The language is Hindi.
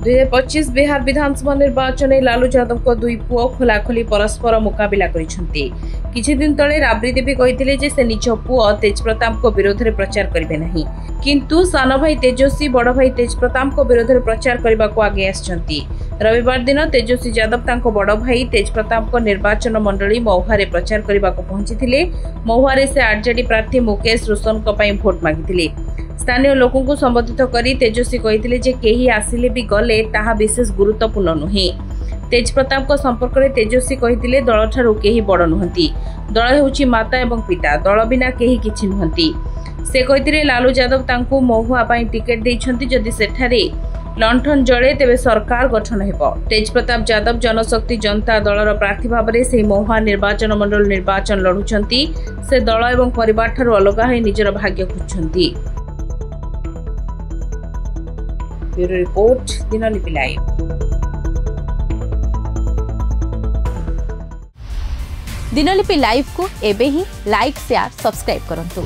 2025 बिहार विधानसभा निर्वाचन में लालू यादव को दुई पुओ खोलाखोली परस्पर मुकाबिला करिसेंती। किछि दिन तले राबड़ी देवी कहिथिले जे से निज पुओ तेज प्रताप को विरोध में प्रचार करिवे नहीं, किंतु सान भाई तेजस्वी बड़ भाई तेज प्रताप को विरोध में प्रचार करने को आगे आछंती। रविवार दिन तेजस्वी यादव तांको बड़ भाई तेज प्रताप को निर्वाचन मंडली महुआ रे प्रचार करने को पहुंची। महुआ रे से आरजेडी प्रार्थी मुकेश रोशन को पई भोट मागिथिले। स्थानीय लोकों को संबोधित करी तेजस्वी कहिथिले जे केही आसिले भी गले ताहा विशेष गुरुत्वपूर्ण नुहे। तेज प्रताप को संपर्क में तेजस्वी कहिथिले दल ठारू केही बड़ नुहंती, दल हेउची माता एवं पिता, दल बिना केही किछि नुहंती। से कहिथिले लालू यादव तांको महुआ पई टिकेट दैछंती, जदि सेठारे लंठन जळे तेबे सरकार गठन हेबो। तेज प्रताप यादव जनशक्ति जनता दलर प्रार्थी भाव में से महुआ निर्वाचन मंडल निर्वाचन लढुछंती। से दल एवं परिवार ठारू अलगा होई निजर भाग्य खोजछंती। Bureau report, Dinlipi live. Dinlipi live को एबे ही लाइक शेयर सब्सक्राइब करंतु।